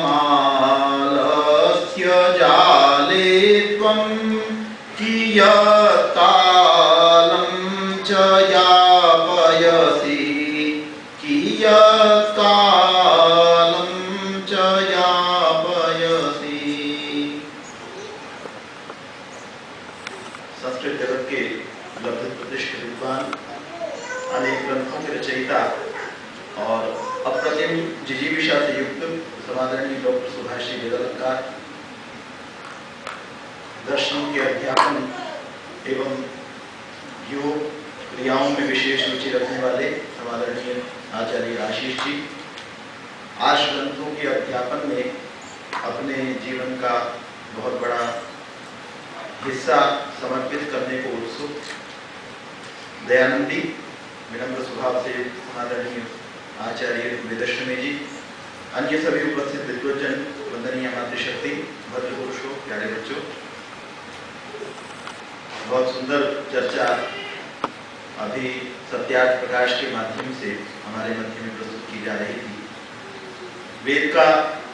मालस्य जाले त्वं कियत्कालं च यापयसि कियत्कालं च यापयसि। संस्कृत जगत के लब्ध प्रतिष्ठित विद्वान, अनेक ग्रंथों के रचयिता और अप्रतिम जिजीविषा से युक्त समादरणीय डॉक्टर सुभाष वेदालंकार, दर्शन के अध्यापन एवं योग क्रियाओं में विशेष रुचि रखने वाले समादरणीय आचार्य आशीष जी, आज ग्रंथों के अध्यापन में अपने जीवन का बहुत बड़ा हिस्सा समर्पित करने को उत्सुक दयानंदी विनम्र स्वभाव से समादरणीय आचार्य वेदश्रमी जी, अन्य सभी उपस्थित विद्वज्जन, वंदनीय मातृशक्ति, भद्र पुरुषों, प्यारे बच्चों, बहुत सुंदर चर्चा अभी सत्यार्थ प्रकाश के माध्यम से हमारे मध्य में प्रस्तुत की जा रही थी। वेद का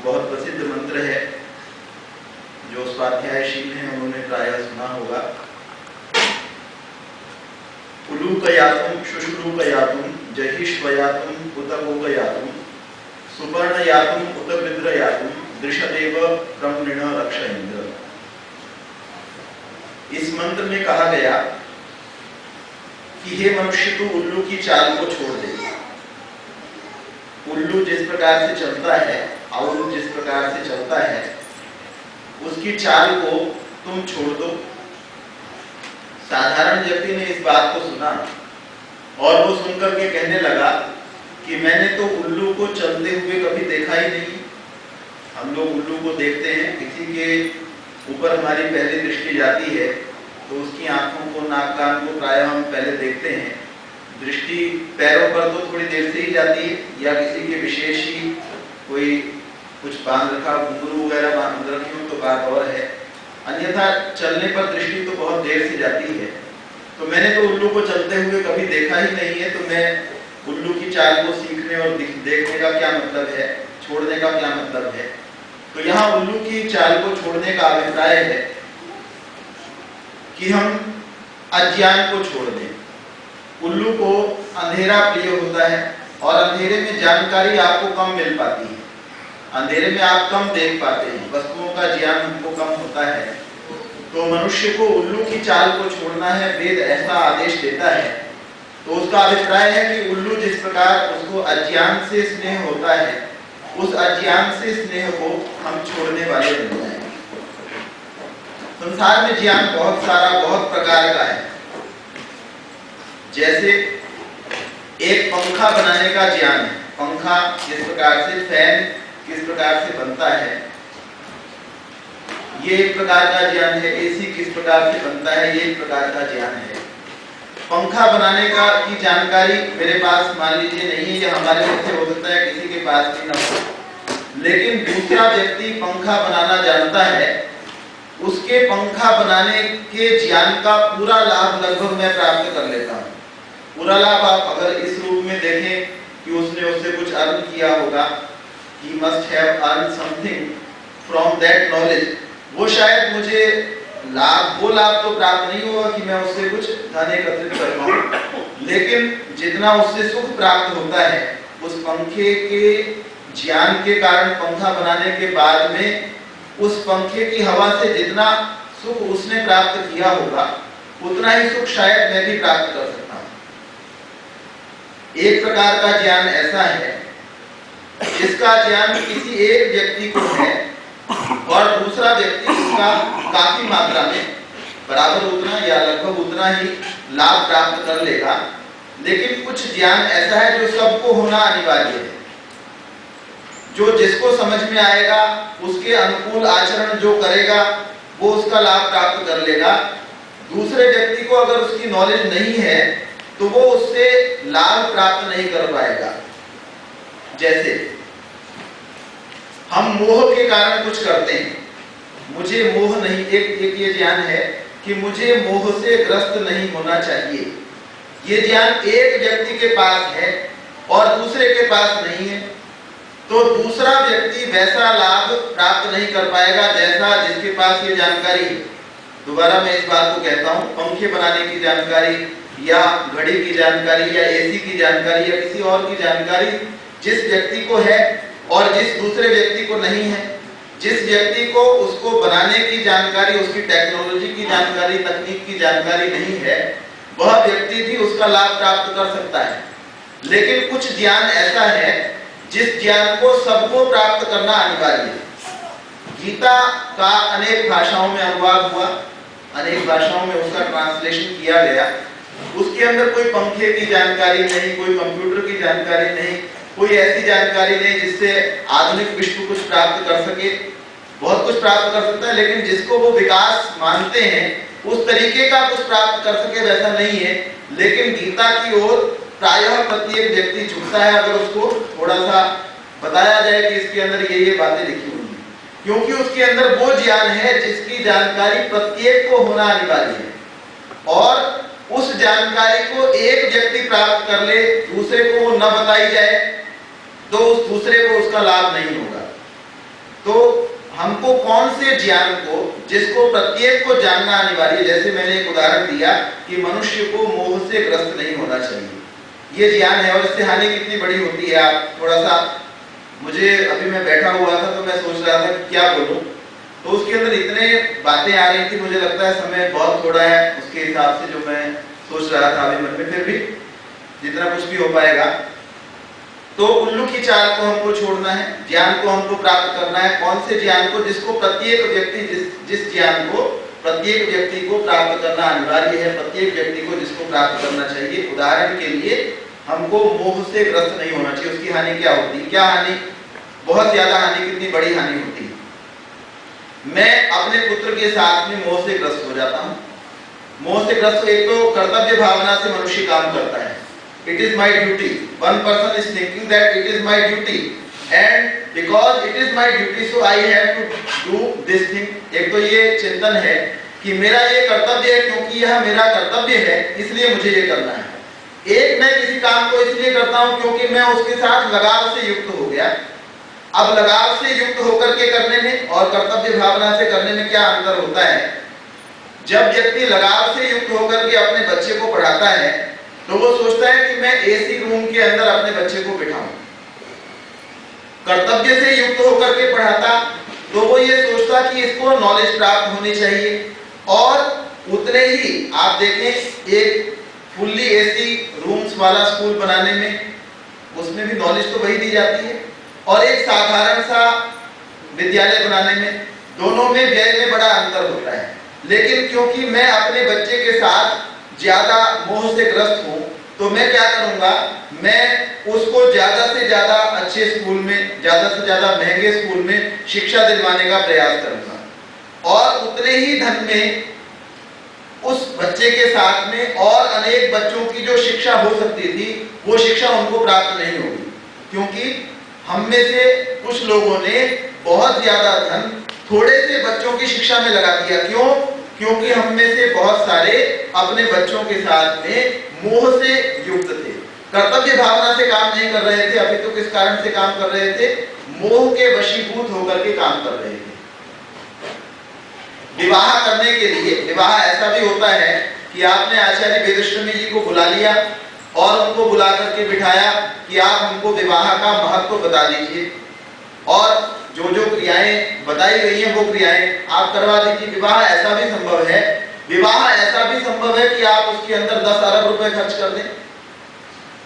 बहुत प्रसिद्ध मंत्र है, जो स्वाध्यायशील हैं उन्होंने प्रायः सुना होगा। उलूकयातुं शुश्रूकयातुं जहिष्वयातुं उत भोगयातुं सुपर्णयातुं उत विद्रयातुं दृशदेव ब्रह्मणि रक्ष इंद्र। इस मंत्र में कहा गया कि हे मनुष्य, तू उल्लू की चाल को छोड़ दे। उल्लू जिस प्रकार से चलता है, आउल जिस प्रकार से चलता है, उसकी चाल को तुम छोड़ दो। साधारण व्यक्ति ने इस बात को सुना और वो सुनकर के कहने लगा कि मैंने तो उल्लू को चलते हुए कभी देखा ही नहीं। हम लोग उल्लू को देखते हैं, किसी के ऊपर हमारी पहली दृष्टि जाती है तो उसकी आंखों को, नाक कान को प्रायः हम पहले देखते हैं। दृष्टि पैरों पर तो थोड़ी देर से ही जाती है, या किसी के विशेष ही कोई कुछ बांध रखा, घुंघरू वगैरह बांध रखी हो तो बात और है, अन्यथा चलने पर दृष्टि तो बहुत देर से जाती है। तो मैंने तो उल्लू को चलते हुए कभी देखा ही नहीं है, तो मैं उल्लू की चाल को सीखने और देखने का क्या मतलब है, छोड़ने का क्या मतलब है। तो यहाँ उल्लू की चाल को छोड़ने का अभिप्राय है कि हम अज्ञान को छोड़ दें। उल्लू को अंधेरा प्रिय होता है और अंधेरे में जानकारी आपको कम मिल पाती है, अंधेरे में आप कम देख पाते हैं, वस्तुओं का ज्ञान हमको कम होता है। तो मनुष्य को उल्लू की चाल को छोड़ना है, वेद ऐसा आदेश देता है। तो उसका अभिप्राय है कि उल्लू जिस प्रकार उसको अज्ञान से स्नेह होता है, उस अज्ञान से स्नेह को हम छोड़ने वाले बन जाएं। संसार में ज्ञान बहुत सारा, बहुत प्रकार का है। जैसे एक पंखा बनाने का ज्ञान है, पंखा जिस प्रकार से, फैन किस प्रकार से बनता है, ये एक प्रकार का ज्ञान है। एसी किस प्रकार से बनता है, ये एक प्रकार का ज्ञान है। पंखा बनाने का की जानकारी मेरे पास मान लीजिए नहीं है, या हमारे से हो सकता है किसी के पास भी न हो, लेकिन दूसरा व्यक्ति पंखा बनाना जानता है, उसके पंखा बनाने के ज्ञान का पूरा लाभ लगभग मैं प्राप्त कर लेता हूँ। पूरा लाभ आप अगर इस रूप में देखें कि उसने उससे कुछ अर्न किया होगा, he must have earned something from that knowledge, वो शायद मुझे वो लाभ तो प्राप्त नहीं होगा कि मैं उससे कुछ धन एकत्रित कर पाऊँ, लेकिन जितना उससे सुख प्राप्त होता है उस पंखे के ज्ञान के कारण, पंखा बनाने के बाद में उस पंखे की हवा से जितना सुख उसने प्राप्त किया होगा, उतना ही सुख शायद मैं भी प्राप्त कर सकता हूँ। एक प्रकार का ज्ञान ऐसा है जिसका ज्ञान किसी एक व्यक्ति को है और दूसरा व्यक्ति उसका काफी मात्रा में बराबर उतना या लगभग उतना ही लाभ प्राप्त कर लेगा। लेकिन कुछ ज्ञान ऐसा है जो सबको होना अनिवार्य है, जो जिसको समझ में आएगा, उसके अनुकूल आचरण जो करेगा वो उसका लाभ प्राप्त कर लेगा। दूसरे व्यक्ति को अगर उसकी नॉलेज नहीं है तो वो उससे लाभ प्राप्त नहीं कर पाएगा। जैसे हम मोह के कारण कुछ करते हैं, मुझे मोह नहीं, एक ये ज्ञान है कि मुझे मोह से ग्रस्त नहीं होना चाहिए। ये ज्ञान एक व्यक्ति के पास है और दूसरे के पास नहीं है। तो तो दूसरा व्यक्ति वैसा लाभ प्राप्त नहीं कर पाएगा जैसा जिसके पास ये जानकारी है। दोबारा मैं इस बात को कहता हूँ, पंखे बनाने की जानकारी या घड़ी की जानकारी या एसी की जानकारी या किसी और की जानकारी जिस व्यक्ति को है और जिस दूसरे व्यक्ति को नहीं है, जिस व्यक्ति को उसको बनाने की जानकारी, उसकी टेक्नोलॉजी की जानकारी, तकनीक की जानकारी नहीं है, वह व्यक्ति भी उसका लाभ प्राप्त कर सकता है। लेकिन कुछ ज्ञान ऐसा है जिस ज्ञान को सबको प्राप्त करना अनिवार्य है। गीता का अनेक भाषाओं में अनुवाद हुआ, अनेक भाषाओं में उसका ट्रांसलेशन किया गया। उसके अंदर कोई पंखे की जानकारी नहीं, कोई कंप्यूटर की जानकारी नहीं, कोई ऐसी जानकारी नहीं जिससे आधुनिक विश्व कुछ प्राप्त कर सके। बहुत कुछ प्राप्त कर सकता है, लेकिन जिसको वो विकास मानते हैं उस तरीके का कुछ प्राप्त कर सके वैसा नहीं है। लेकिन गीता की ओर प्रायः प्रत्येक व्यक्ति झुकता है अगर उसको थोड़ा सा बताया जाए कि इसके अंदर ये बातें लिखी हुई हैं, क्योंकि उसके अंदर वो ज्ञान है जिसकी जानकारी प्रत्येक को होना अनिवार्य है। और उस जानकारी को एक व्यक्ति प्राप्त कर ले, दूसरे को वो न बताई जाए, तो उस दूसरे को उसका लाभ नहीं होगा। तो हमको कौन से ज्ञान को, जिसको प्रत्येक को जानना अनिवार्य है, जैसे मैंने एक उदाहरण दिया कि मनुष्य को मोह से ग्रस्त नहीं होना चाहिए, ये ज्ञान है। और इससे हानि कितनी बड़ी होती है, आप थोड़ा सा, मुझे अभी मैं बैठा हुआ था तो मैं सोच रहा था कि क्या बोलूं, तो उसके अंदर इतने बातें आ रही थी, मुझे लगता है समय बहुत थोड़ा है उसके हिसाब से जो मैं सोच रहा था अभी मन में, फिर भी जितना कुछ भी हो पाएगा। तो उल्लू की चाल को हमको छोड़ना है, ज्ञान को हमको प्राप्त करना है। कौन से ज्ञान को, जिसको प्रत्येक व्यक्ति, जिस ज्ञान को प्रत्येक व्यक्ति को प्राप्त करना अनिवार्य है, प्रत्येक व्यक्ति को जिसको प्राप्त करना चाहिए। उदाहरण के लिए हमको मोह से ग्रस्त नहीं होना चाहिए। उसकी हानि क्या होती है, क्या हानि, बहुत ज्यादा हानि, कितनी बड़ी हानि होती है। मैं अपने पुत्र के साथ में मोह से ग्रस्त हो जाता हूँ। मोह से ग्रस्त, एक तो कर्तव्य भावना से मनुष्य काम करता है, it is my duty. One person is thinking that it is my duty, and because it is my duty, so I have to do this thing. एक तो ये चिंतन है कि मेरा ये कर्तव्य है, क्योंकि यह मेरा कर्तव्य है इसलिए मुझे ये करना है। एक, मैं किसी काम को इसलिए करता हूँ क्योंकि मैं उसके साथ लगाव से युक्त हो गया। अब लगाव से युक्त होकर के करने में और कर्तव्य भावना से करने में क्या अंतर होता है। जब व्यक्ति लगाव से युक्त होकर के अपने बच्चे को पढ़ाता है तो वो सोचता है कि मैं एसी रूम के अंदर अपने बच्चे को बिठाऊं। कर्तव्य से युक्त होकर के पढ़ाता तो वो ये सोचता कि इसको नॉलेज प्राप्त होनी चाहिए। और उतने ही आप देखें, एक फुल्ली एसी रूम्स वाला स्कूल बनाने में, उसमें भी नॉलेज तो वही दी जाती है, और एक साधारण सा विद्यालय बनाने में, दोनों में व्यय में बड़ा अंतर होता है। लेकिन क्योंकि मैं अपने बच्चे के साथ ज्यादा मोह से ग्रस्त हूं, तो मैं क्या करूंगा, मैं उसको ज्यादा से ज्यादा अच्छे स्कूल में, ज्यादा से ज्यादा महंगे स्कूल में शिक्षा दिलवाने का प्रयास करूंगा। और उतने ही धन में उस बच्चे के साथ में और अनेक बच्चों की जो शिक्षा हो सकती थी, वो शिक्षा उनको प्राप्त नहीं होगी, क्योंकि हम में से कुछ लोगों ने बहुत ज्यादा धन थोड़े से बच्चों की शिक्षा में लगा दिया। क्यों? क्योंकि हम में से बहुत सारे अपने बच्चों के साथ में मोह से युक्त थे, कर्तव्य भावना से काम नहीं कर रहे थे। अभी तो किस कारण से काम कर रहे थे, मोह के वशीभूत होकर के काम कर रहे थे। विवाह करने के लिए, विवाह ऐसा भी होता है कि आपने आचार्य वेदश्रमी जी को बुला लिया और उनको बुला करके बिठाया कि आप हमको विवाह का महत्व बता दीजिए, और जो जो क्रियाएं बताई गई हैं वो क्रियाएं आप करवा दीजिए। विवाह ऐसा भी संभव है, विवाह ऐसा भी संभव है कि आप उसके अंदर 10 अरब रुपए खर्च कर दें,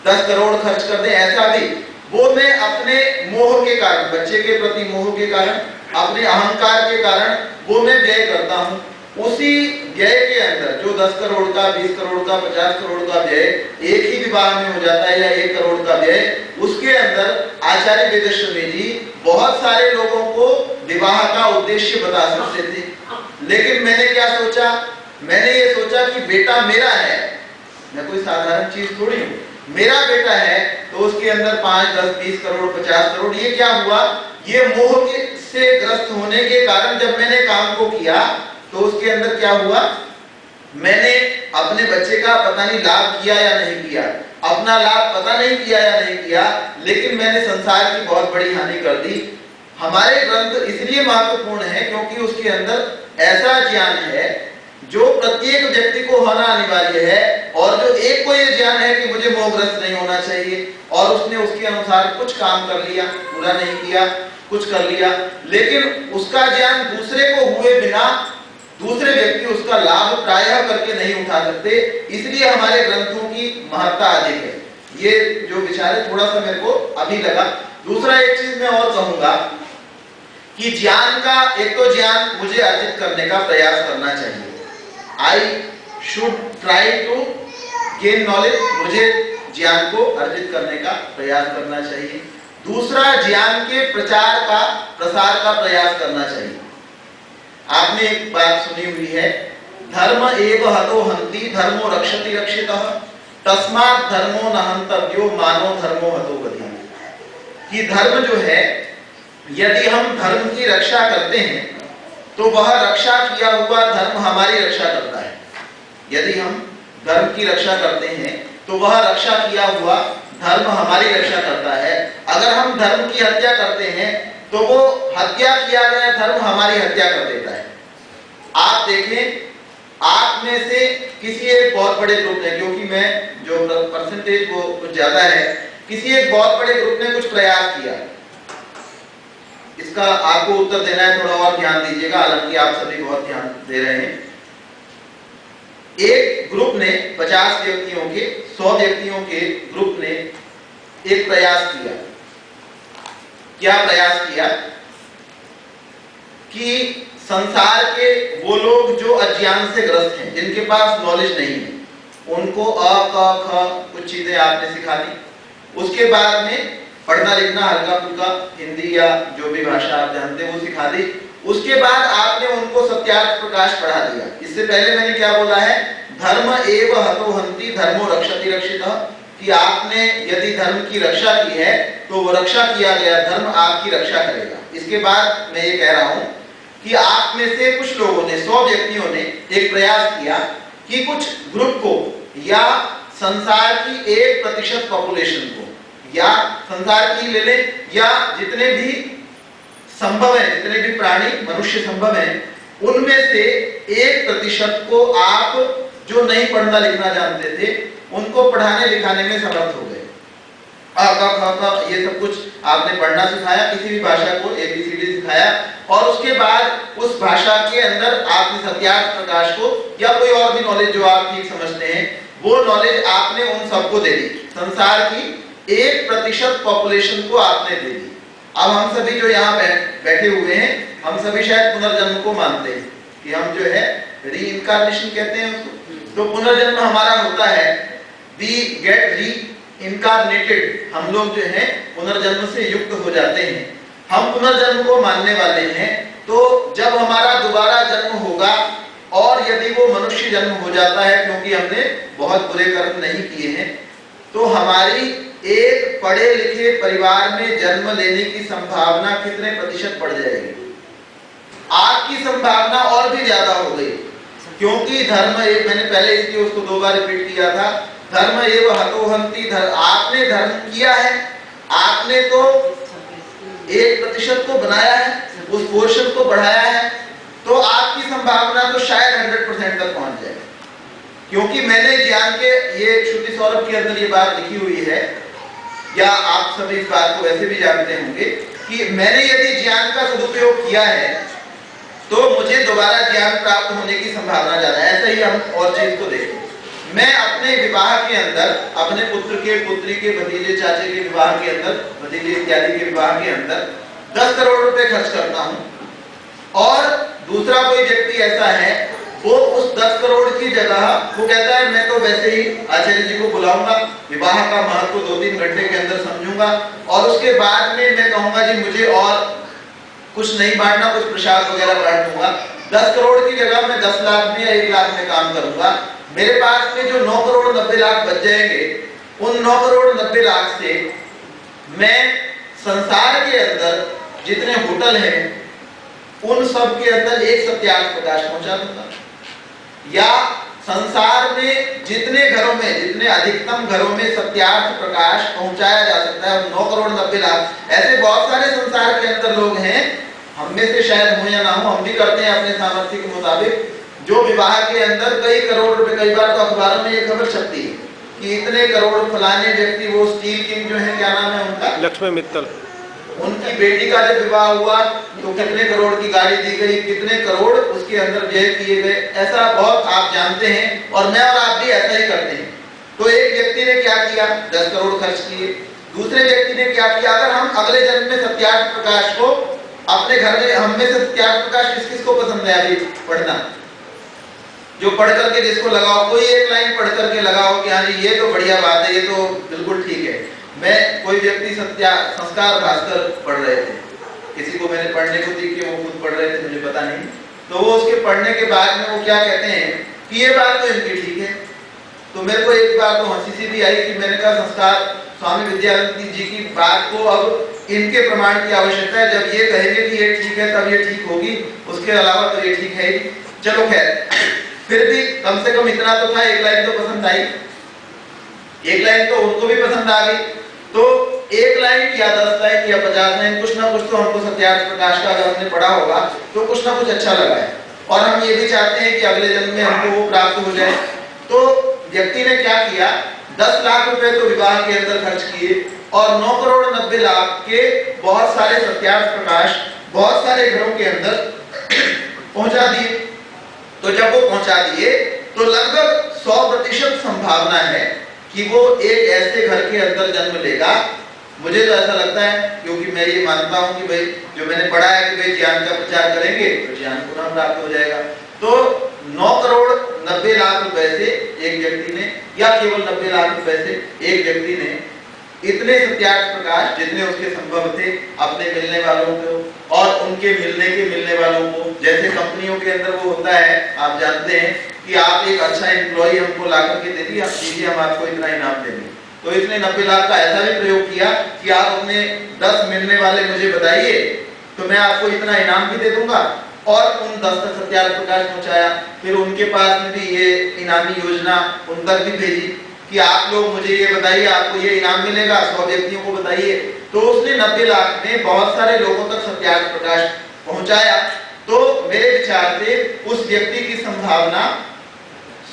10 करोड़ खर्च कर दें, ऐसा भी। वो मैं अपने मोह के कारण, बच्चे के प्रति मोह के कारण, अपने अहंकार के कारण वो मैं व्यय करता हूँ। उसी व्यय के अंदर जो 10 करोड़ का, 20 करोड़ का, 50 करोड़ का व्यय एक ही विवाह में हो जाता है, या 1 करोड़ का व्यय, उसके अंदर आचार्य वेदश्रमी जी बहुत सारे लोगों को विवाह का उद्देश्य बता सकते थे। लेकिन मैंने क्या सोचा, मैंने ये सोचा कि बेटा मेरा है, मैं कोई साधारण चीज थोड़ी हूँ, मेरा बेटा है, तो उसके अंदर 5, 10, 20 करोड़, 50 करोड़, ये क्या हुआ, ये मोह से ग्रस्त होने के कारण जब मैंने काम को किया तो उसके अंदर क्या हुआ, मैंने अपने बच्चे का पता नहीं लाभ किया या नहीं किया, अपना लाभ पता नहीं किया या नहीं किया, लेकिन मैंने संसार की बहुत बड़ी हानि कर दी। हमारे ग्रंथ इसलिए महत्वपूर्ण है क्योंकि उसके अंदर ऐसा ज्ञान है जो प्रत्येक व्यक्ति को होना अनिवार्य है, और जो एक को ये ज्ञान है कि मुझे मोहग्रस्त नहीं होना चाहिए, और उसने उसके अनुसार कुछ काम कर लिया, पूरा नहीं किया, कुछ कर लिया, लेकिन उसका ज्ञान दूसरे को हुए बिना दूसरे व्यक्ति उसका लाभ प्रायः करके नहीं उठा सकते, इसलिए हमारे ग्रंथों की महत्ता अधिक है। ये जो विचार है थोड़ा सा मेरे को अभी लगा। दूसरा एक चीज मैं और कहूंगा कि ज्ञान का, एक तो ज्ञान मुझे अर्जित करने का प्रयास करना चाहिए, I should try to gain knowledge, मुझे ज्ञान को अर्जित करने का प्रयास करना चाहिए। दूसरा, ज्ञान के प्रचार का, प्रसार का प्रयास करना चाहिए। आपने एक बात सुनी हुई है, धर्म एव हतो हन्ति धर्मो रक्षति रक्षितः तस्मात् धर्मो न हन्तव्यो मानो धर्मो हतो गति। कि धर्म जो है, यदि हम धर्म की रक्षा करते हैं तो वह रक्षा किया हुआ धर्म हमारी रक्षा करता है। यदि हम धर्म की रक्षा करते हैं तो वह रक्षा किया हुआ धर्म हमारी रक्षा करता है। अगर हम धर्म की हत्या करते हैं तो वो हत्या किया गया धर्म हमारी हत्या कर देता है। आप देखें, आप में से किसी एक बहुत बड़े ग्रुप ने, क्योंकि मैं जो परसेंटेज वो कुछ ज्यादा है, किसी एक बहुत बड़े ग्रुप ने कुछ प्रयास किया, इसका आपको उत्तर देना है, थोड़ा और ध्यान दीजिएगा, हालांकि आप सभी बहुत ध्यान दे रहे हैं। एक ग्रुप ने 50 व्यक्तियों के, 100 व्यक्तियों के ग्रुप ने एक प्रयास किया। क्या प्रयास किया कि संसार के वो लोग जो अज्ञान से ग्रस्त हैं, जिनके पास नॉलेज नहीं है, उनको अ क ख कुछ चीजें आपने सिखा दी। उसके बाद में पढ़ना लिखना हल्का फुल्का हिंदी या जो भी भाषा आप जानते हैं वो सिखा दी। उसके बाद आपने उनको सत्यार्थ प्रकाश पढ़ा दिया। इससे पहले मैंने क्या बोला है, धर्म एव हतो हन्ति धर्मो रक्षति रक्षितः, कि आपने यदि धर्म की रक्षा की है तो वो रक्षा किया गया धर्म आपकी रक्षा करेगा। इसके बाद मैं ये कह रहा हूं कि आप में से कुछ लोगों ने, 100 व्यक्तियों ने एक प्रयास किया कि कुछ ग्रुप को या संसार की 1% पॉपुलेशन को, या संसार की ले लें, या जितने भी संभव है, जितने भी प्राणी मनुष्य संभव हैं, उनमें से 1% को आप जो नहीं पढ़ना लिखना जानते थे उनको पढ़ाने लिखाने में समर्थ हो गए। ये सब कुछ आपने पढ़ना सिखाया, किसी भी भाषा को ABCD सिखाया, और उसके बाद उस भाषा के अंदर आपने सत्यार्थ प्रकाश को या कोई और भी नॉलेज जो आप ठीक समझते हैं वो नॉलेज आपने उन सबको दे दी। संसार की 1% पॉपुलेशन को आपने दे दी। अब हम सभी जो यहाँ बैठे हुए हैं, हम सभी शायद पुनर्जन्म को मानते हैं कि हम जो है रीइंकार्नेशन कहते हैं उसको, तो पुनर्जन्म हमारा होता है, वी गेट रीइंकार्नेटेड, हम लोग जो है पुनर्जन्म से युक्त हो जाते हैं। हम पुनर्जन्म को मानने वाले हैं, तो जब हमारा दोबारा जन्म होगा, और यदि वो मनुष्य जन्म हो जाता है क्योंकि हमने बहुत बुरे कर्म नहीं किए हैं, तो हमारी एक पढ़े लिखे परिवार में जन्म लेने की संभावना कितने प्रतिशत बढ़ जाएगी? आपकी संभावना और भी ज्यादा हो गई, क्योंकि धर्म एक, मैंने पहले इसलिए उसको 2 बार रिपीट किया था, धर्म एव हतो हन्ति, आपने धर्म किया है, आपने तो 1% को बनाया है, उस पोर्शन को बढ़ाया है, तो आपकी संभावना तो शायद 100% तक पहुंच जाए। क्योंकि मैंने ज्ञान के, ये श्रुति सौरभ के अंदर ये बात लिखी हुई है, या आप सभी इस बात को वैसे भी जानते होंगे कि मैंने यदि ज्ञान का सदुपयोग किया है तो मुझे दोबारा ज्ञान प्राप्त होने की संभावना ज्यादा है। ऐसे ही हम और चीज को देखें, मैं अपने विवाह के अंदर, अपने पुत्र के, पुत्री के, भतीजे चाचे के विवाह के अंदर, भतीजे इत्यादि के विवाह के अंदर 10 करोड़ रुपए खर्च करता हूं, और दूसरा कोई व्यक्ति ऐसा है वो उस 10 करोड़ की जगह वो कहता है मैं तो वैसे ही आचार्य जी को बुलाऊंगा, विवाह का महत्व 2-3 घंटे के अंदर समझूंगा, और उसके बाद में मैं कहूंगा जी मुझे और कुछ नहीं बांटना, कुछ प्रसाद वगैरह बांट दूंगा। 10 करोड़ की जगह मैं 10 लाख में या 1 लाख में काम करूंगा। मेरे पास में जो 9 करोड़ 90 लाख बच जाएंगे, उन 9 करोड़ 90 लाख से मैं संसार के अंदर जितने होटल हैं उन सब के अंदर एक सत्यार्थ प्रकाश पहुंचा दूंगा, या संसार में जितने घरों में, जितने अधिकतम घरों में सत्यार्थ प्रकाश पहुंचाया जा सकता है 9 करोड़ 90 लाख। ऐसे बहुत सारे संसार के अंदर लोग हैं, हम में से शायद हो या ना हो, हम भी करते हैं अपने सामर्थ्य के मुताबिक, जो विवाह के अंदर कई करोड़ रुपए, कई बार तो अखबारों में ये खबर छपती है कि इतने करोड़ फलाने व्यक्ति, वो स्टील किंग जो है, क्या नाम है उनका, लक्ष्मी मित्तल, उनकी बेटी का जब विवाह हुआ तो कितने करोड़ की गाड़ी दी गई, कितने करोड़ उसके अंदर व्यय किए गए। ऐसा बहुत आप जानते हैं, और मैं और आप भी ऐसा ही करते हैं। तो एक व्यक्ति ने क्या किया, 10 करोड़ खर्च किए। दूसरे व्यक्ति ने क्या किया, अगर हम अगले जन्म में सत्यार्थ प्रकाश को अपने घर में, हम में से सत्यार्थ प्रकाश किस किस को पसंद है अभी पढ़ना, जो पढ़ करके जिसको लगाओ, कोई एक लाइन पढ़ करके लगाओ कि हाँ जी ये तो बढ़िया बात है, ये तो बिल्कुल ठीक है। मैं, कोई व्यक्ति संस्कार भास्कर पढ़ रहे थे, किसी को मैंने पढ़ने को दी कि वो खुद पढ़ रहे थे, मुझे पता नहीं, तो वो उसके पढ़ने के बाद में वो क्या कहते हैं कि ये बात तो इनकी ठीक है। तो मेरे को एक बार तो हंसी सी भी आई कि मैंने कहा संस्कार स्वामी विद्यानंद जी की बात को अब इनके प्रमाण की आवश्यकता है, जब ये कहेंगे कि ये ठीक है तब ये ठीक होगी, उसके अलावा तो ये ठीक है ही। चलो खैर, फिर भी कम से कम इतना तो था, एक लाइन तो पसंद आई, एक लाइन तो उनको भी पसंद आ गई। तो एक लाइन या 10 लाइन या 50 लाइन, कुछ ना कुछ तो हमको सत्यार्थ प्रकाश का अगर हमने पढ़ा होगा तो कुछ ना कुछ अच्छा लगा है, और हम ये भी चाहते हैं कि अगले जन्म में हमको वो प्राप्त हो जाए। तो व्यक्ति ने क्या किया, 10 लाख रुपए तो विवाह के अंदर खर्च किए, और 9 करोड़ 90 लाख के बहुत सारे सत्यार्थ प्रकाश बहुत सारे घरों के अंदर पहुंचा दिए। तो जब वो पहुंचा दिए तो लगभग 100% संभावना है कि वो एक ऐसे घर के अंदर जन्म लेगा, मुझे तो ऐसा लगता है, क्योंकि मैं ये मानता हूं कि भाई जो मैंने पढ़ा है कि भाई ज्ञान का प्रचार करेंगे तो ज्ञान पुनः प्राप्त हो जाएगा। तो 9 करोड़ 90 लाख रुपए से एक व्यक्ति ने, या केवल 90 लाख रुपए से एक व्यक्ति ने इतने सत्यार्थ प्रकाश जितने उसके संभव थे अपने मिलने वालों को और उनके मिलने वालों को, जैसे कंपनियों के अंदर वो होता है, आप जानते हैं कि आप एक अच्छा एम्प्लॉय हमको ला करके दे दिया, दीजिए हम आपको इतना इनाम देंगे। तो इसने 90 लाख का ऐसा भी प्रयोग किया कि आप अपने 10 मिलने वाले मुझे बताइए तो मैं आपको इतना इनाम भी दे दूंगा, और उन 10 तक सत्यार्थ प्रकाश पहुंचाया। फिर उनके पास में भी ये इनामी योजना उन तक भी भेजी कि आप लोग मुझे ये बताइए, आपको ये इनाम मिलेगा, 100 व्यक्तियों को बताइए। तो उसने 90 लाख में बहुत सारे लोगों तक सत्यार्थ प्रकाश पहुंचाया। तो मेरे विचार से उस व्यक्ति की संभावना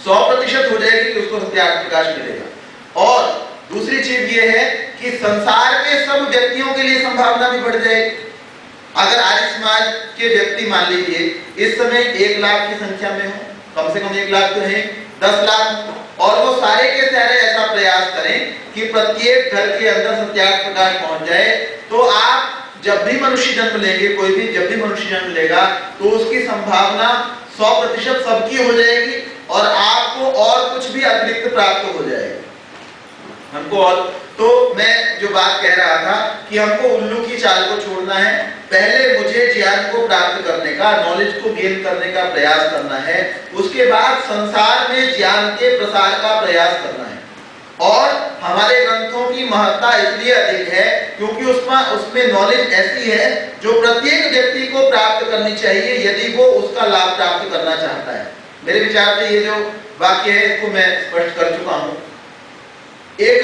100% हो जाएगी कि उसको सत्यार्थ प्रकाश मिलेगा। और दूसरी चीज ये है कि संसार के सब व्यक्तियों के लिए संभावना भी बढ़ जाएगी। अगर आर्य समाज के व्यक्ति मान लीजिए इस समय 1 लाख की संख्या में हो, कम से कम 1 लाख तो है, 10 लाख, और वो सारे के सारे ऐसा प्रयास करें कि प्रत्येक घर के अंदर सत्यार्थ प्रकाश पहुंच जाए, तो आप जब भी मनुष्य जन्म लेंगे, कोई भी जब भी मनुष्य जन्म लेगा तो उसकी संभावना 100% सबकी हो जाएगी, और आपको और कुछ भी अतिरिक्त प्राप्त हो जाएगा हमको। और तो मैं जो बात कह रहा था कि हमको उल्लू की चाल को छोड़ना है, पहले मुझे ज्ञान को प्राप्त करने का, नॉलेज को गेन करने का प्रयास करना है, उसके बाद संसार में ज्ञान के प्रसार का प्रयास करना है। और हमारे ग्रंथों की महत्ता इसलिए अधिक है क्योंकि उसमें नॉलेज ऐसी है जो प्रत्येक व्यक्ति को प्राप्त करनी चाहिए यदि वो उसका लाभ प्राप्त करना चाहता है। मेरे विचार से ये जो वाक्य है इसको मैं स्पष्ट कर चुका हूं। एक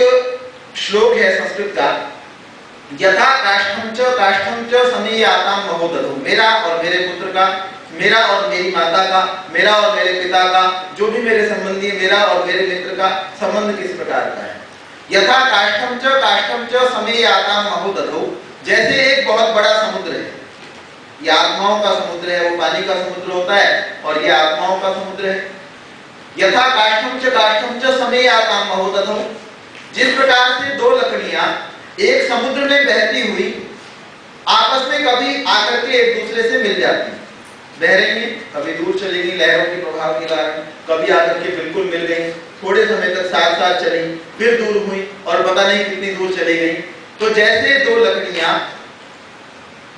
श्लोक है संस्कृत का, यथा काष्ठम च समीयाताम महोदधो, मेरा और मेरे पुत्र का, मेरा और मेरी माता का, मेरा और मेरे पिता का, जो भी मेरे संबंधी, मेरा और मेरे मित्र का संबंध किस प्रकार का है। यथा काष्ठम च समीयाताम महोदधो, जैसे एक बहुत बड़ा समुद्र है, ये आत्माओं का समुद्र है, वो पानी का समुद्र होता है और ये आत्माओं का समुद्र है। यथा काष्ठम च समीयाताम महोदधो, जिस प्रकार से 2 लकड़ियां एक समुद्र में बहती हुई आपस में कभी आकर के एक दूसरे से मिल जाती, बह रही हैं, कभी दूर चली गई लहरों के प्रभाव के कारण, कभी आकर के बिल्कुल मिल गई, थोड़े समय तक साथ साथ चली, फिर दूर हुई और पता नहीं कितनी दूर चली गई। तो जैसे 2 लकड़ियां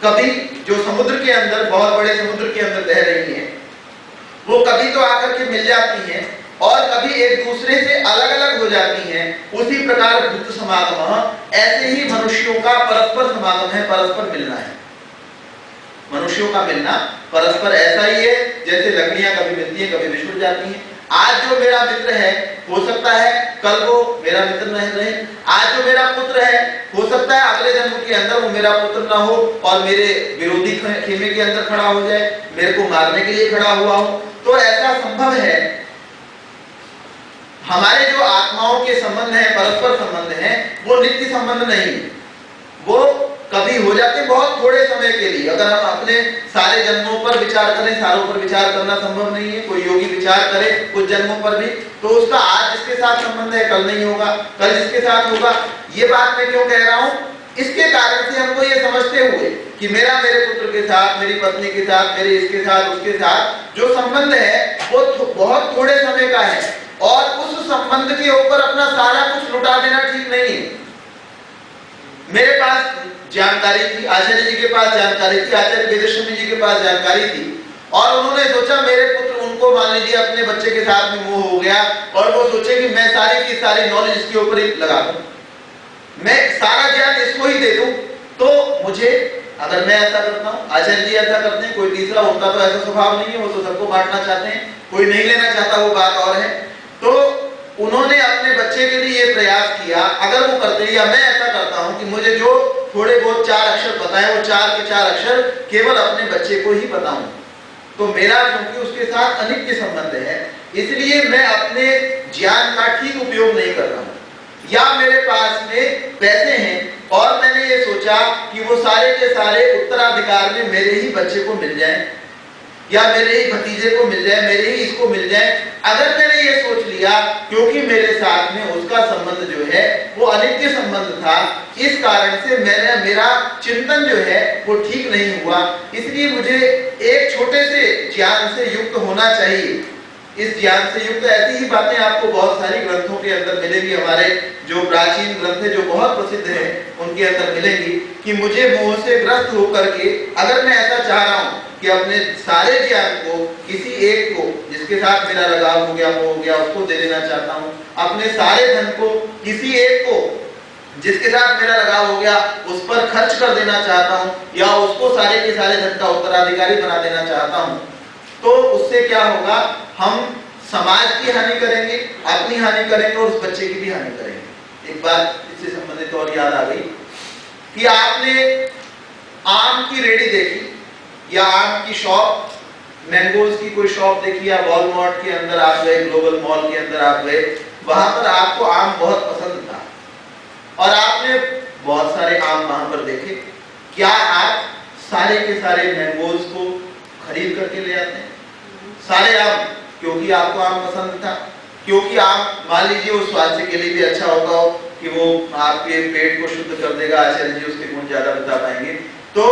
कभी जो समुद्र के अंदर, बहुत बड़े समुद्र के अंदर बह रही हैं, वो कभी तो आकर के मिल जाती हैं और कभी एक दूसरे से अलग अलग हो जाती हैं, उसी प्रकार भूत समागम, ऐसे ही मनुष्यों का परस्पर समागम है, परस्पर मिलना है। मनुष्यों का मिलना परस्पर ऐसा ही है जैसे लकड़ियां कभी मिलती हैं कभी बिछुड़ जाती हैं। आज जो मेरा मित्र है हो सकता है कल वो मेरा मित्र नहीं रहे, आज जो मेरा पुत्र है हो सकता है अगले जन्म के अंदर वो मेरा पुत्र ना हो और मेरे विरोधी खेमे के अंदर खड़ा हो जाए, मेरे को मारने के लिए खड़ा हुआ हो। तो ऐसा संभव है। हमारे जो आत्माओं के संबंध हैं, परस्पर संबंध हैं, वो नित्य संबंध नहीं है, वो कभी हो जाते बहुत थोड़े समय के लिए। अगर हम अपने सारे जन्मों पर विचार करें, सारों पर विचार करना संभव नहीं है, कोई योगी विचार करे कुछ जन्मों पर भी, तो उसका आज जिसके साथ संबंध है कल नहीं होगा, कल जिसके साथ होगा। ये बात मैं क्यों कह रहा हूं? इसके कारण से हमको ये समझते हुए कि मेरा मेरे पुत्र के साथ, मेरी पत्नी के साथ, मेरे इसके साथ, उसके साथ जो संबंध है वो बहुत थोड़े समय का है, और उस संबंध के ऊपर अपना सारा कुछ लुटा देना ठीक नहीं है। मेरे पास जानकारी थी, आचार्य जी के पास जानकारी थी, आचार्य वेदस्वामी जी के पास जानकारी थी, और उन्होंने सोचा मेरे पुत्र, उनको मान लीजिए अपने बच्चे के साथ में मोह हो गया, और वो सोचे कि मैं सारी की सारी नॉलेज इसके ऊपर ही लगा दूं, मैं सारा ज्ञान इसको ही दे दूं। तो मुझे, अगर मैं ऐसा करता हूं, आचार्य जी ऐसा करते हैं, कोई तीसरा, उनका तो ऐसा स्वभाव नहीं है, वो तो सबको बांटना चाहते हैं, कोई नहीं लेना चाहता, वो बात और है। तो उन्होंने अपने बच्चे के लिए ये प्रयास किया, अगर वो करते, या मैं ऐसा करता हूं कि मुझे जो थोड़े बहुत 4 अक्षर पता है, वो 4 के 4 अक्षर केवल अपने बच्चे को ही बताऊं, तो मेरा क्योंकि उसके साथ अनित्य संबंध है, इसलिए मैं अपने ज्ञान का ठीक उपयोग नहीं कर रहा हूं। या मेरे पास में पैसे हैं और मैंने ये सोचा कि वो सारे के सारे उत्तराधिकार में मेरे ही बच्चे को मिल जाए, या मेरे ही भतीजे को मिल जाए, मेरे ही इसको मिल जाए। अगर मैंने ये सोच लिया, क्योंकि मेरे साथ में उसका संबंध जो है वो अनित्य संबंध था, इस कारण से मेरा चिंतन जो है वो ठीक नहीं हुआ। इसलिए मुझे एक छोटे से ज्ञान से युक्त होना चाहिए। इस ज्ञान से युक्त ऐसी ही बातें आपको बहुत सारी ग्रंथों के अंदर मिलेंगी, हमारे जो प्राचीन ग्रंथ है जो बहुत प्रसिद्ध है उनके अंदर मिलेंगी, कि मुझे मोह से ग्रस्त होकर के, अगर मैं ऐसा चाह रहा हूं कि अपने सारे ज्ञान को किसी एक को, जिसके साथ मेरा लगाव हो गया, वो हो गया, उसको दे देना चाहता हूं, अपने सारे धन को किसी एक को, जिसके साथ मेरा लगाव हो गया, उस पर खर्च कर देना चाहता हूं, या उसको सारे के सारे धन का उत्तराधिकारी बना देना चाहता हूं, तो उससे क्या होगा? हम समाज की हानि करेंगे, अपनी हानि करेंगे, और उस बच्चे की भी हानि करेंगे। एक बात इससे संबंधित और याद आ गई कि आपने आम की रेडी देखी, या आम की शॉप, मैंगोज की कोई शॉप देखी, या वॉलमार्ट के अंदर आप गए, ग्लोबल मॉल के अंदर आप गए, वहां पर आपको आम बहुत पसंद था और आपने बहुत सारे आम वहां पर देखे। क्या आप सारे के सारे मैंगोज को खरीद करके ले आते हैं? सारे आम, क्योंकि आपको आम पसंद था, क्योंकि आप मान लीजिए वो स्वास्थ्य के लिए भी अच्छा होगा हो कि वो आपके पेट को शुद्ध कर देगा, आचार्य जी उसके गुण ज्यादा बता पाएंगे। तो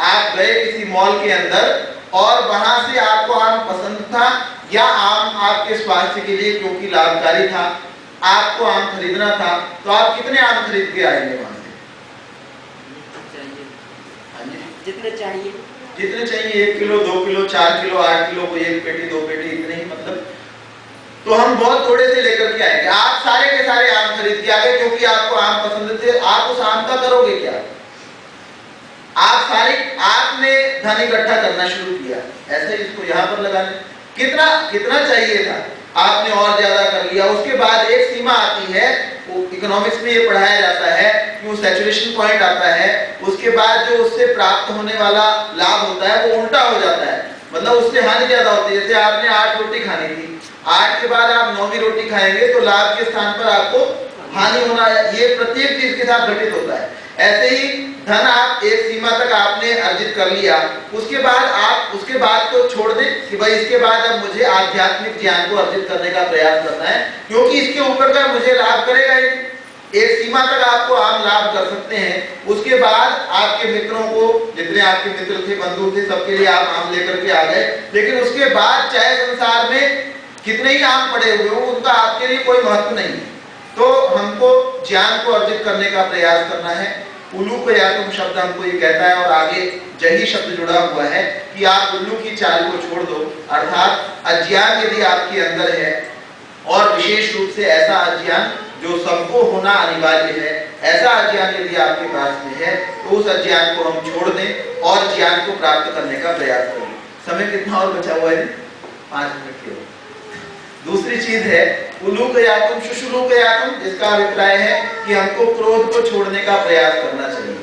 आप गए किसी मॉल के अंदर और वहां से आपको आम पसंद था, या आम आपके स्वास्थ्य के लिए क्योंकि लाभकारी था, आपको आम खरीदना था, तो आप कितने आम खरीद के आएंगे वहां से? जितने चाहिए, जितने चाहिए, 1 किलो, 2 किलो, 4 किलो, 8 किलो, कोई 1 पेटी, 2 पेटी, इतने ही, मतलब। तो हम बहुत थोड़े से लेकर के आएंगे। आप सारे के सारे आम खरीद के आ गए क्योंकि आपको आम पसंद थे। आप उस आम का करोगे क्या? आपने धन इकट्ठा करना शुरू किया, ऐसे इसको यहाँ पर लगाने, कितना चाहिए था, आपने और ज्यादा कर लिया। उसके बाद एक सीमा आती है, वो इकोनॉमिक्स में ये पढ़ाया जाता है कि वो सैचुरेशन पॉइंट आता है, उसके बाद जो उससे प्राप्त होने वाला लाभ होता है वो उल्टा हो जाता है, मतलब उससे हानि ज्यादा होती है। जैसे आपने 8 रोटी खानी थी, 8 के बाद आप 9वीं रोटी खाएंगे तो लाभ के स्थान पर आपको हानि होना है। ये प्रत्येक चीज के साथ घटित होता है। ऐसे ही धन आप एक सीमा तक आपने अर्जित कर लिया, उसके बाद आप उसके बाद को छोड़ दें कि भाई इसके बाद अब मुझे आध्यात्मिक ज्ञान को अर्जित करने का प्रयास करना है, क्योंकि इसके ऊपर का मुझे लाभ करेगा ही। एक सीमा तक आपको आप लाभ कर सकते हैं, उसके बाद आपके मित्रों को, जितने आपके मित्र थे, बंधु थे, सबके लिए आप आम लेकर के आ गए, लेकिन उसके बाद चाहे संसार में कितने ही आम पड़े हुए हो, उनका आपके लिए कोई महत्व नहीं है। तो हमको ज्ञान को अर्जित करने का प्रयास करना है। उल्लू को या तुम शब्द हमको ये कहता है, और आगे जही शब्द जुड़ा हुआ है कि आप उल्लू की चाल को छोड़ दो, अर्थात अज्ञान यदि आपके अंदर है, और विशेष रूप से ऐसा अज्ञान जो सबको होना अनिवार्य है, ऐसा अज्ञान यदि आपके पास में है, तो उस अज्ञान को हम छोड़ दें और ज्ञान को प्राप्त करने का प्रयास करें। समय कितना और बचा हुआ है? 5 मिनट के। दूसरी चीज है उलूकयातुम शुशुलूकयातुम, जिसका अभिप्राय है कि हमको क्रोध को छोड़ने का प्रयास करना चाहिए।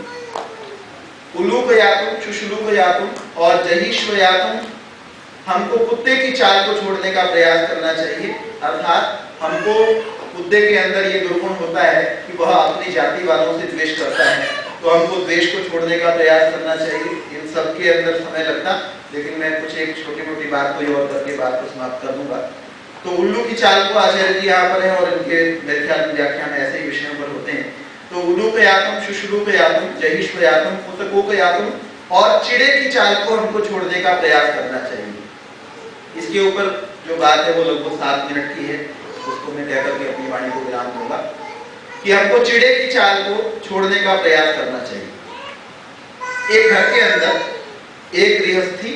उलूकयातुम शुशुलूकयातुम और जहीश्वयातुम, हमको कुत्ते की चाल को छोड़ने का प्रयास करना चाहिए। अर्थात हमको कुत्ते के अंदर ये दुर्गुण होता है कि वह अपनी जाति वालों से द्वेष करता है, तो हमको द्वेष को छोड़ने का प्रयास करना चाहिए। इन सब के अंदर समय लगता, लेकिन मैं कुछ एक छोटी मोटी बात को और करके बात को समाप्त कर दूंगा। तो उल्लू की चाल को आचार्य जी यहाँ पर है और इनके मेरे ख्याल में व्याख्यान ऐसे ही विषयों पर होते हैं। तो उलूकयातुम शुशुलूकयातुम जहीश्वयातुम कुतकोकयातुम और चिड़े की चाल को हमको छोड़ने का प्रयास करना चाहिए। इसके ऊपर जो बात है वो लगभग 7 मिनट की है, उसको मैं कहकर के अपनी वाणी को विराम दूंगा कि हमको चिड़े की चाल को छोड़ने का प्रयास करना चाहिए। एक घर के अंदर एक गृहस्थी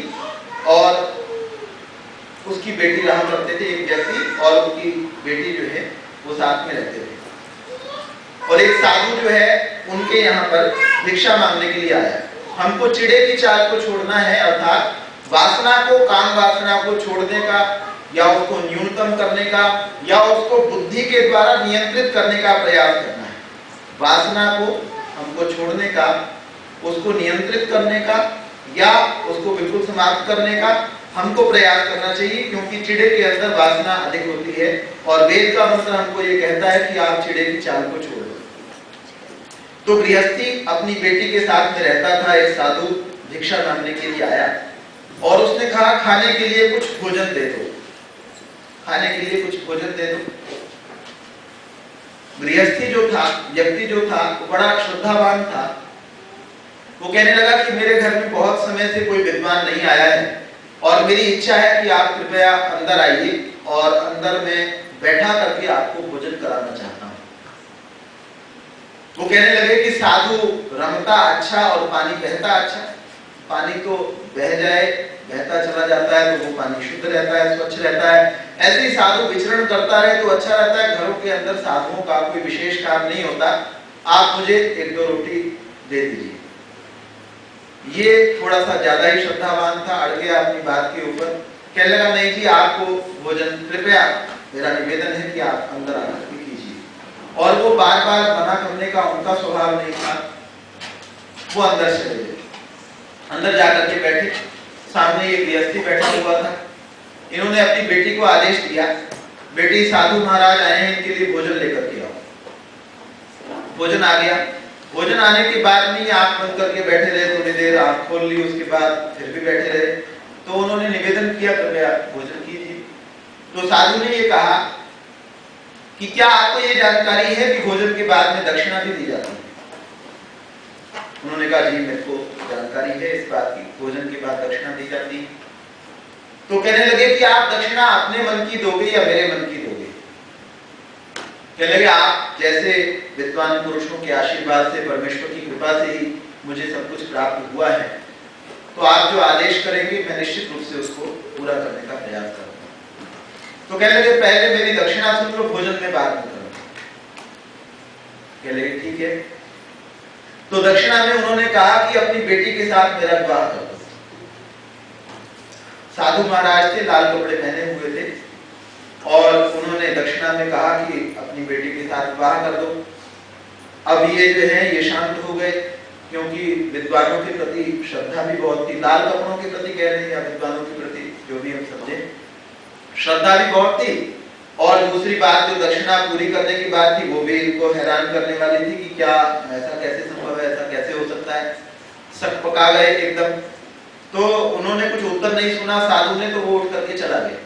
और उसकी बेटी रहा करते थे, एक व्यक्ति और उसकी बेटी जो है वो साथ में रहते थे। और एक साधु जो है उनके यहाँ पर भिक्षा मांगने के लिए आया। हमको चिड़े की चाल को छोड़ना है, अर्थात वासना को, काम वासना को छोड़ने का या उसको न्यूनतम करने का या उसको बुद्धि के द्वारा नियंत्रित करने का प्रयास करना है। वासना को हमको छोड़ने का, उसको नियंत्रित करने का या उसको बिल्कुल समाप्त करने का हमको प्रयास करना चाहिए, क्योंकि चिड़े के अंदर वासना अधिक होती है और वेद का मंत्र हमको ये कहता है कि आप चिड़े की चाल को छोड़ दो। तो गृहस्थी अपनी बेटी के साथ में रहता था, एक साधु भिक्षा मांगने के लिए आया और उसने कहा खाने के लिए कुछ भोजन दे दो, खाने के लिए कुछ भोजन दे दो। गृहस्थी जो था, व्यक्ति जो था, वो बड़ा श्रद्धावान था। वो कहने लगा कि मेरे घर में बहुत समय से कोई विद्वान नहीं आया है और मेरी इच्छा है कि आप कृपया अंदर आइए और अंदर में बैठा करके आपको भोजन कराना चाहता हूं। वो कहने लगे कि साधु रमता अच्छा और पानी बहता अच्छा। पानी तो बह जाए, बहता चला जाता है तो वो पानी शुद्ध रहता है, स्वच्छ रहता है। ऐसे ही साधु विचरण करता रहे तो अच्छा रहता है। घरों के अंदर साधुओं का कोई विशेष काम नहीं होता, आप मुझे 1-2 रोटी दे दीजिए। ये थोड़ा सा ज्यादा ही श्रद्धावान था, अड़ गया अपनी बात के ऊपर। कहने लगा नहीं जी, आपको भोजन कृपया मेरा निवेदन है कि आप अंदर आकर के कीजिए। और वो बार बार मना करने का उनका स्वभाव नहीं था। वो अंदर चले गए, अंदर जाकर के बैठे। सामने एक गृहस्थी बैठा हुआ था। इन्होंने अपनी बेटी को आदेश दिया, बेटी साधु महाराज आए हैं, इनके लिए भोजन लेकर के आओ। भोजन आ गया। भोजन आने के बाद में आंख बंद करके बैठे रहे, थोड़ी देर आंख खोल ली, उसके बाद फिर भी बैठे रहे। तो उन्होंने निवेदन किया कृपया भोजन कीजिए। तो साधु ने ये कहा कि क्या आपको ये जानकारी है कि भोजन के बाद में दक्षिणा भी दी जाती है? उन्होंने कहा जी मेरे को जानकारी है इस बात की, भोजन के बाद दक्षिणा दी जाती है। तो कहने लगे कि आप दक्षिणा अपने मन की दोगे या मेरे मन की दोगे? कहने लगे आप जैसे विद्वान पुरुषों के आशीर्वाद से, परमेश्वर की कृपा से ही मुझे सब कुछ प्राप्त हुआ है, तो आप जो आदेश करेंगे मैं निश्चित रूप से उसको पूरा करने का प्रयास करूंगा। तो कहने लगे पहले मेरी दक्षिणा सुन लो, भोजन में बात नहीं करूंगा। कहने लगे ठीक है। तो दक्षिणा में उन्होंने कहा कि अपनी बेटी के साथ मेरा विवाह कर दो। साधु महाराज थे, लाल कपड़े पहने हुए थे और उन्होंने दक्षिणा में कहा कि अपनी बेटी के साथ विवाह कर दो। अब ये जो है ये शांत हो गए, क्योंकि विद्वानों के प्रति श्रद्धा भी बहुत थी। लाल कपड़ों के प्रति कह रहे हैं या विद्वानों के प्रति, जो भी हम समझे, श्रद्धा भी बहुत थी। और दूसरी बात जो दक्षिणा पूरी करने की बात थी वो भी इनको हैरान करने वाली थी कि क्या ऐसा कैसे संभव है, ऐसा कैसे हो सकता है। सक पका गए एकदम। तो उन्होंने कुछ उत्तर नहीं सुना साधु ने, तो वो उठ करके चला गया।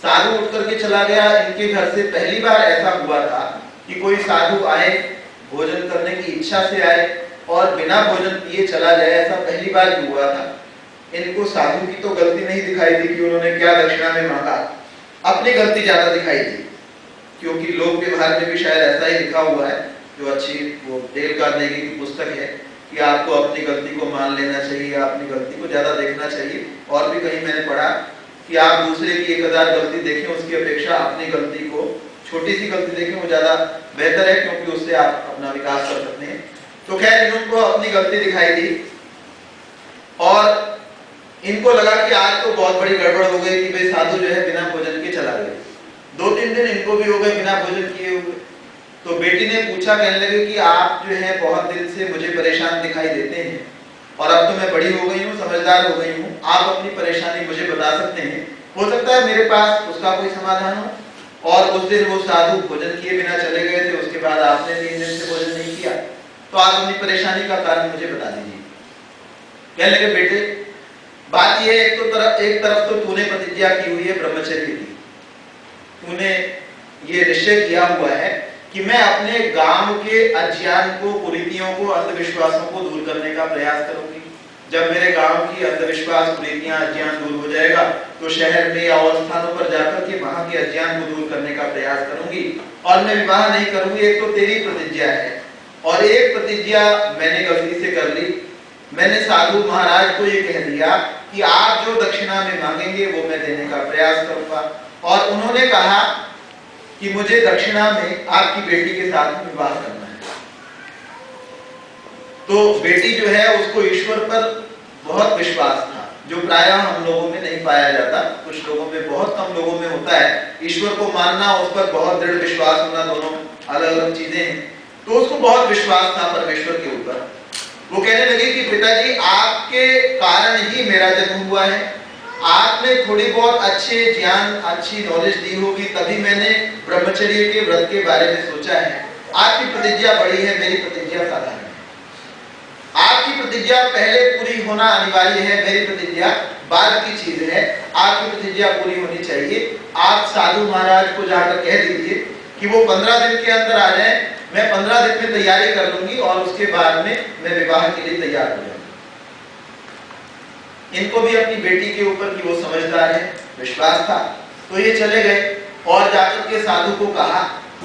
साधु उठ करके चला गया। इनके घर से पहली बार ऐसा हुआ था कि कोई साधु आए, भोजन करने की इच्छा से आए और बिना भोजन पिए चला जाए, ऐसा पहली बार हुआ था। इनको साधु की तो गलती नहीं दिखाई दी कि उन्होंने क्या दक्षिणा में मांगा, अपनी गलती ज्यादा दिखाई दी, क्योंकि लोक व्यवहार में भी शायद ऐसा ही लिखा हुआ है, जो अच्छी वो डेल कार्नेगी की पुस्तक है कि आपको अपनी गलती को मान लेना चाहिए, अपनी गलती को ज्यादा देखना चाहिए। और भी कहीं मैंने पढ़ा कि आप दूसरे की 1000 गलती देखें, उसकी अपेक्षा अपनी गलती को, छोटी सी गलती देखें, वो ज्यादा बेहतर है, क्योंकि उससे आप अपना विकास कर सकते हैं। तो खैर इनको अपनी गलती दिखाई दी और इनको लगा कि आज तो बहुत बड़ी गड़बड़ हो गई कि भाई साधु जो है बिना भोजन के चला गया। 2-3 दिन इनको भी हो गए बिना भोजन किए हुए। तो बेटी ने पूछा, कहने लगे कि आप जो है बहुत दिन से मुझे परेशान दिखाई देते हैं और अब तो मैं बड़ी हो गई हूँ, समझदार हो गई हूँ, आप अपनी परेशानी मुझे बता सकते हैं, हो सकता है मेरे पास उसका कोई समाधान हो। और उस दिन वो साधु भोजन किए बिना चले गए थे, उसके बाद आपने 3 दिन से भोजन नहीं किया, तो आप अपनी परेशानी का कारण मुझे बता दीजिए। कहने लगे, बेटे बात यह है, एक तरफ तो तूने प्रतिज्ञा की हुई है ब्रह्मचर्य की, तूने ये निश्चय किया हुआ है कि मैं अपने गांव के अज्ञान को, कुरीतियों को, अंधविश्वासों को दूर करने का प्रयास करूंगी। जब मेरे गांव की अंधविश्वास, कुरीतियां, अज्ञान दूर हो जाएगा तो शहर में या और स्थानों पर जाकर के वहां के अज्ञान को दूर करने का प्रयास करूंगी और मैं विवाह नहीं करूंगी। एक तो तेरी प्रतिज्ञा है और एक प्रतिज्ञा मैंने गलती से कर ली। मैंने साधु महाराज को ये कह दिया कि आप जो दक्षिणा में मांगेंगे वो मैं देने का प्रयास करूंगा, और उन्होंने कहा कि मुझे दक्षिणा में आपकी बेटी के साथ विवाह करना है। तो बेटी जो है उसको ईश्वर पर बहुत विश्वास था, जो प्रायः हम लोगों में नहीं पाया जाता, कुछ लोगों में, बहुत कम लोगों में होता है। ईश्वर को मानना, उस पर बहुत दृढ़ विश्वास होना, दोनों अलग अलग चीजें हैं। तो उसको बहुत विश्वास था परमेश्वर के ऊपर। वो कहने लगे कि पिताजी आपके कारण ही मेरा जन्म हुआ है, आपने थोड़ी बहुत अच्छे ज्ञान, अच्छी नॉलेज दी होगी, तभी मैंने ब्रह्मचर्य के व्रत के बारे में सोचा है। आपकी प्रतिज्ञा बड़ी है, मेरी प्रतिज्ञा साधारण है। आपकी प्रतिज्ञा पहले पूरी होना अनिवार्य है, मेरी प्रतिज्ञा बाद की चीज है। आपकी प्रतिज्ञा पूरी होनी चाहिए। आप साधु महाराज को जाकर कह दीजिए कि वो 15 दिन के अंदर आ जाए, मैं 15 दिन में तैयारी कर लूंगी और उसके बाद में मैं विवाह के लिए तैयार हो जाऊंगी। इनको भी अपनी बेटी के ऊपर की वो समझदार है, विश्वास था। तो ये चले गए और जाकर के साधु को कहा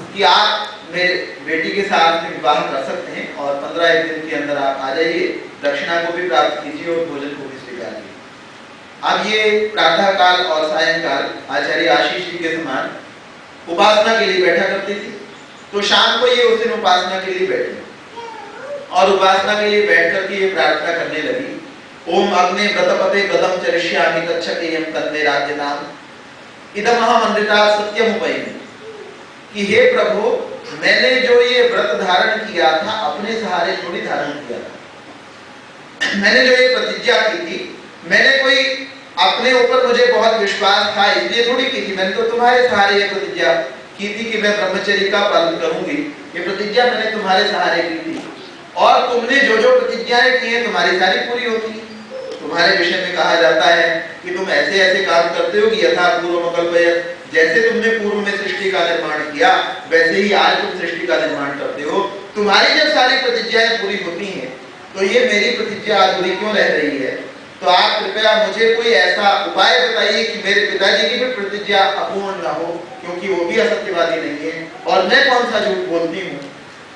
कि आप मेरे बेटी के साथ में विवाह कर सकते हैं और 15 दिन के अंदर आप आ जाइए, दक्षिणा को भी प्राप्त कीजिए और भोजन को भी स्वीकार कीजिए। अब ये प्रातः काल और सायंकाल आचार्य आशीष जी के समान उपासना के लिए बैठा करती थी। तो शाम को ये उस दिन उपासना के लिए बैठी और उपासना के लिए बैठ करके ये प्रार्थना करने लगी, ओम अग्ने व्रतपते व्रतम चरिष्यामि तच्छकेयं तन्मे राज्यताम इदमहम अमृता सत्यमुपैमि। कि हे प्रभु, मैंने जो ये व्रत धारण किया था अपने सहारे थोड़ी धारण किया था, मैंने जो ये प्रतिज्ञा की थी, मैंने कोई अपने ऊपर मुझे बहुत विश्वास था इसलिए थोड़ी की थी, मैंने तो तुम्हारे सहारे ये प्रतिज्ञा की थी कि मैं ब्रह्मचर्य का पालन करूंगी। ये प्रतिज्ञा मैंने तुम्हारे सहारे की थी और तुमने जो जो प्रतिज्ञाएं की हैं तुम्हारी सारी पूरी होती। तुम्हारे विषय में कहा जाता है कि तुम ऐसे ऐसे काम करते हो कि यथा पूर्व कल्पयत्, जैसे तुमने पूर्व में सृष्टि का निर्माण किया वैसे ही आज तुम सृष्टि का निर्माण करते हो। तुम्हारी जब सारी प्रतिज्ञाएं पूरी होती हैं तो ये मेरी प्रतिज्ञा अधूरी क्यों रह रही है? तो आप कृपया मुझे कोई ऐसा उपाय बताइए कि मेरे पिताजी की भी प्रतिज्ञा अपूर्ण ना हो, क्योंकि वो भी असत्यवादी नहीं है और मैं कौन सा झूठ बोलती हूँ,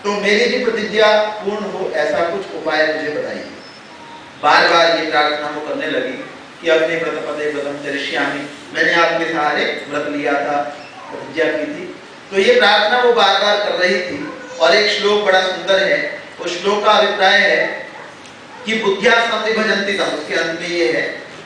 तो मेरी भी प्रतिज्ञा पूर्ण हो, ऐसा कुछ उपाय मुझे बताइए। बार बार ये प्रार्थना वो करने लगी कि अपने व्रतपते व्रतम चरिष्यामि, मैंने आपके सहारे व्रत लिया था, प्रतिज्ञा की थी। तो ये प्रार्थना वो बार बार कर रही थी। और एक श्लोक बड़ा सुंदर है, उस श्लोक का अभिप्राय है कि बुद्धिया संविभजन्ति तम, उसके अंत में ये है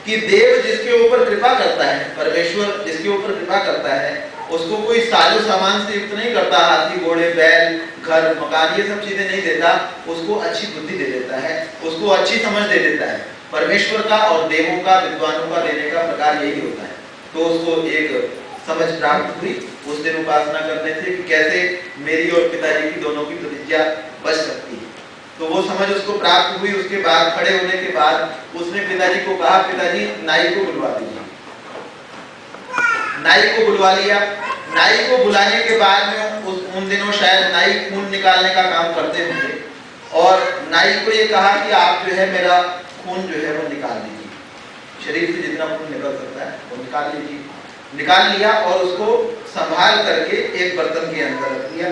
कि देव जिसके ऊपर कृपा करता है, परमेश्वर जिसके ऊपर कृपा करता है, उसको कोई साजो सामान से युक्त नहीं करता, हाथी घोड़े बैल घर मकान ये सब चीजें नहीं देता, उसको अच्छी बुद्धि दे देता है, उसको अच्छी समझ दे देता है। परमेश्वर का और देवों का, विद्वानों का देने का प्रकार यही होता है। तो उसको एक समझ प्राप्त हुई उस दिन उपासना करने से कि कैसे मेरी और पिताजी की दोनों की प्रतिज्ञा बच सकती है। तो वो समझ उसको प्राप्त हुई। उसके बाद खड़े होने के बाद उसने पिताजी को कहा, पिताजी नाई को बुलवा दीजिए। नाई को बुलवा लिया। नाई को बुलाने के बाद में उन दिनों शायद नाई खून निकालने का काम करते होंगे और नाई को ये कहा कि आप जो है मेरा खून जो है वो निकाल लीजिए, शरीर से जितना खून निकल सकता है वो निकाल लीजिए। निकाल लिया और उसको संभाल करके एक बर्तन के अंदर रख दिया।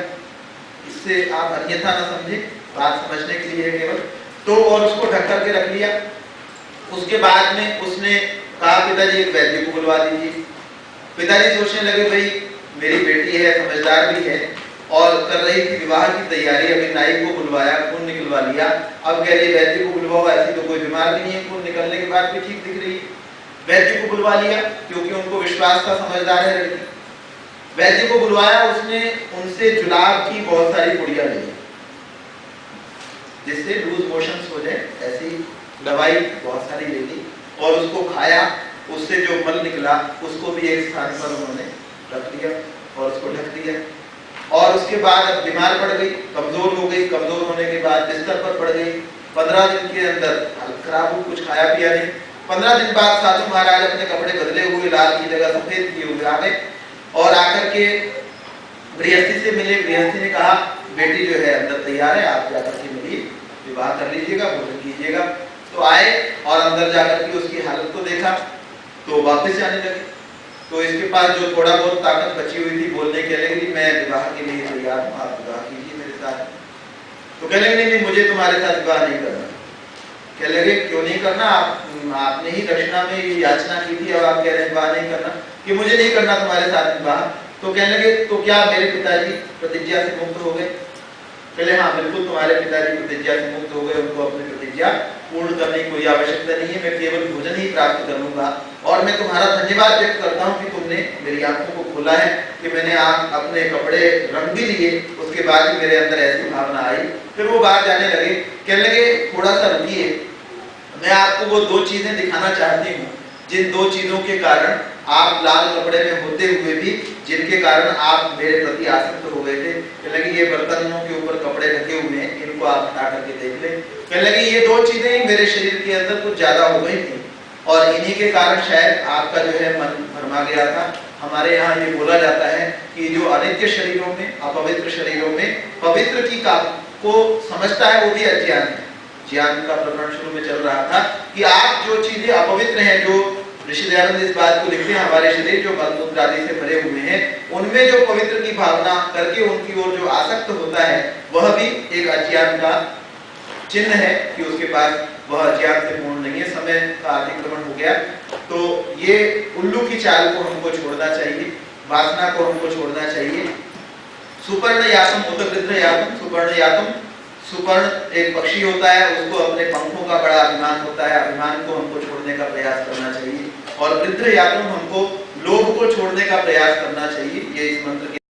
इससे आप अन्यथा न समझे, बात समझने के लिए है केवल। तो और उसको ढक करके रख लिया। उसके बाद में उसने कहा, पिताजी एक वैद्य को बुलवा दीजिए। पिताजी सोचने लगे, भाई मेरी बेटी है, समझदार भी है और कर रही थी विवाह की तैयारी, अभी नाई को बुलवाया, खून निकलवा लिया, अब कह रही वैद्य को बुलवाओ, ऐसी तो कोई बीमार भी नहीं है, खून निकलने के बाद भी ठीक दिख रही है। वैद्य को बुलवा लिया क्योंकि उनको विश्वास था, समझदार है लड़की। वैद्य को बुलवाया, उसने उनसे जुलाब की बहुत सारी पुड़िया ली जिससे लूज मोशंस हो जाए, ऐसी दवाई बहुत सारी ले ली और उसको खाया। उससे जो मल निकला उसको भी एक स्थान पर उन्होंने रख दिया और उसको ढक दिया। और उसके बाद अब बीमार पड़ गई, कमजोर हो गई। कमजोर होने के बाद बिस्तर पर पड़ गई। 15 दिन के अंदर हालत खराब हुई, कुछ खाया पिया नहीं। 15 दिन बाद साधु महाराज अपने कपड़े बदले हुए, लाल की जगह सफेद किए हुए आ गए और आकर के गृहस्थी से मिले। गृहस्थी ने कहा बेटी जो है अंदर तैयार है, आप जाकर के मिलिए, विवाह कर लीजिएगा, भोजन कीजिएगा। तो आए और अंदर जाकर के उसकी हालत को देखा तो वापस जाने लगे। तो इसके पास जो थोड़ा बहुत ताकत बची हुई थी बोलने के लिए, मैं विवाह के लिए तैयार हूँ, आप विवाह कीजिए मेरे साथ। तो कह लगे नहीं, मुझे तुम्हारे साथ विवाह नहीं करना। कह लगे क्यों नहीं करना, आपने ही दक्षिणा में याचना की थी, अब आप कह रहे हैं विवाह नहीं करना, कि मुझे नहीं करना तुम्हारे साथ विवाह। तो कहने लगे तो क्या मेरे पिताजी प्रतिज्ञा से मुक्त हो गए? कहले हाँ बिल्कुल, तुम्हारे पिताजी प्रतिज्ञा से मुक्त हो गए, उनको अपनी प्रतिज्ञा पूर्ण करने की कोई आवश्यकता नहीं है, मैं केवल भोजन ही प्राप्त कर लूंगा। और मैं तुम्हारा धन्यवाद व्यक्त करता हूँ कि तुमने मेरी आंखों को खोला है, कि मैंने अपने कपड़े रंग भी लिए, उसके बाद ही मेरे अंदर ऐसी भावना आई। फिर वो बाहर जाने लगे। कहने लगे थोड़ा सा रुकिए, मैं आपको वो 2 चीजें दिखाना चाहती हूँ जिन 2 चीजों के कारण आप लाल कपड़े में होते हुए भी, जिनके कारण आप मेरे प्रति आसक्त हो गए थे। कहने लगे ये बर्तनों के ऊपर कपड़े ढके हुए हैं, इनको आप हटा करके देख लें। कहने लगे ये 2 चीजें ही मेरे शरीर के अंदर कुछ ज्यादा हो गई थी और इन्हीं के कारण शायद आपका जो है मन भरमा गया था। हमारे यहाँ ये बोला जाता है कि जो अनित्य शरीरों में, अपवित्र शरीरों में पवित्र की को समझता है वो भी अज्ञान है। ज्ञान का प्रकरण शुरू में चल रहा था कि आप जो चीजें अपवित्र हैं, जो ऋषि दयानंद इस बात को लिखते हैं, हमारे शरीर जो मलमूत्र आदि से भरे हुए हैं, उनमें जो पवित्र की भावना करके उनकी ओर जो आसक्त होता है, वह भी एक अज्ञान का चिन्ह है कि उसके पास वह अज्ञान से पूर्ण नहीं है। समय का अतिक्रमण हो गया, तो ये उल्लू की चाल को हमको छोड़ना चाहिए, वासना को हमको छोड़ना चाहिए। सुपर्ण यातम उत गृध्र यातम, सुपर्ण यातम, सुपर्ण एक पक्षी होता है, उसको अपने पंखों का बड़ा अभिमान होता है, अभिमान को हमको छोड़ने का प्रयास करना चाहिए। और गृध्र यातम, हमको लोभ को छोड़ने का प्रयास करना चाहिए। ये इस मंत्र के